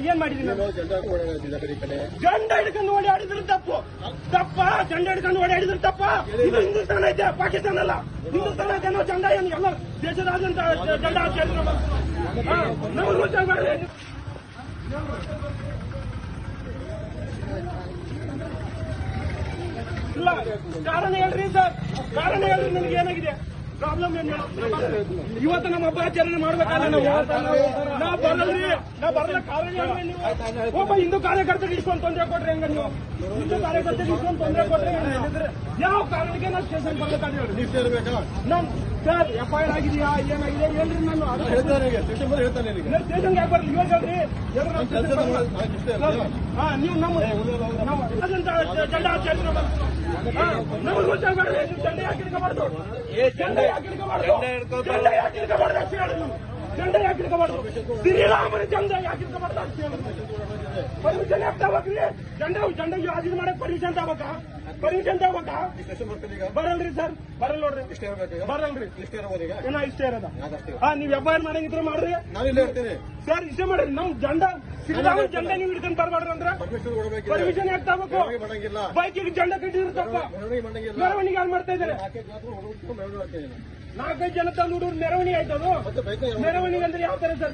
ಏನ್ ಮಾಡಿದೀನಿ ಜಂಡ ಹಿಡ್ಕೊಂಡು ಓಡಾಡಿದ್ರು ತಪ್ಪು ಜಂಡ ಹಿಡ್ಕೊಂಡು ಓಡಾಡಿದ್ರು ತಪ್ಪ. ಇದು ಹಿಂದೂಸ್ತಾನ ಐತೆ, ಪಾಕಿಸ್ತಾನ ಅಲ್ಲ. ಹಿಂದೂಸ್ತಾನ ಐತೆ ಅನ್ನೋ ಜಂಡ ಏನು ಎಲ್ಲ ದೇಶದಾದ್ಯಂತ ಜಂಡ ಹಾಕಿದ್ರು. ನಮಗೆ ಗೊತ್ತಾಗಬಾರ್ದು. ಇಲ್ಲ ಕಾರಣ ಹೇಳ್ರಿ ಸರ್, ಕಾರಣ ಹೇಳ್ರಿ. ನನಗೆ ಏನಾಗಿದೆ ಪ್ರಾಬ್ಲಮ್ ಏನು? ಇವತ್ತು ನಮ್ಮ ಹಬ್ಬ ಆಚರಣೆ ಮಾಡ್ಬೇಕಾದ್ರೆ ನಾವು ಬರಲ್ಲ ಕಾರಣ ಹೇಳ್ರಿ. ನೀವು ಒಬ್ಬ ಹಿಂದೂ ಕಾರ್ಯಕರ್ತರಿಗೆ ಇಷ್ಟೊಂದು ತೊಂದರೆ ಕೊಟ್ರೆ ಹೆಂಗ? ನೀವು ಹಿಂದೂ ಕಾರ್ಯಕರ್ತರಿಗೆ ಇಷ್ಟೊಂದು ತೊಂದರೆ ಕೊಟ್ರೆ ಯಾವ ಕಾರಣಕ್ಕೆ ನಾವು ಸ್ಟೇಷನ್ ಬರ್ಬೇಕಾದ್ರೆ ಹೇಳ್ರಿ. ನಾನು ಸರ್ FIR ಆಗಿದೆಯಾ ಏನಾಗಿದೆ ಹೇಳ್ರಿ. ನಾನು ಸ್ಟೇಷನ್ಗೆ ಯಾಕೆ ಬರ್ಲಿ ಇವಾಗ ಹೇಳ್ರಿ. ನೀವು ನಮ್ಮ ಜಂಡ ಆಚರಣೆ ನಮಗೆ ಗೊತ್ತಾಗಬಾರ್ದು. ಜಂಡ ಯಾಕೆ ಹಿಡ್ಕೋಬಾರ್ದು? ಜಂಡ ಯಾಕೆ ಹಿಡ್ಕೋಬಾರ್ದು? ಶ್ರೀರಾಮನ ಜಂಡ ಯಾಕೆ ಹಿಡ್ಕೋಬಾರ್ದು? ಪರ್ಮಿಷನ್ ಯಾಕೆ ತಗೋಬೇಕ್ರಿ? ಜಂಡ ಇದು ಮಾಡಕ್ ಪರ್ಮಿಷನ್ ತಗೋಬೇಕಾ? ಬರಲ್ರಿ ಸರ್, ಬರಲ್ಲ ನೋಡ್ರಿ. ಬರಲ್ರಿ ಏನೋ ಇಷ್ಟೇ ಇರೋದ. ನೀವ್ FIR ಮಾಡಂಗಿದ್ರೆ ಮಾಡ್ರಿ. ಸರ್ ಇಷ್ಟೇ ಮಾಡ್ರಿ. ನಮ್ ಜಂಡ ಶ್ರೀರಾಮನ ಜಂಡ ನೀವು ಹಿಡ್ಕೊಂಡು ಬರ್ಬಾರ್ದು ಅಂದ್ರೆ ಪರ್ಮಿಷನ್ ಯಾಕೆ ತಗೋಬೇಕು? ಬೈಕಿಗೆ ಜಂಡ ಕಟ್ಟಿದ್ರು ತಪ್ಪ. ಮೆರವಣಿಗೆ ಯಾರು ಮಾಡ್ತಾ ಇದ್ದಾರೆ? 4-5 ಜನ ತಂದು ಹುಡುಗರು ಮೆರವಣಿಗೆ ಆಯ್ತದು. ಮೆರವಣಿಗೆ ಅಂದ್ರೆ ಯಾವ ತರ ಸರ್?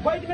ಬೈಕ್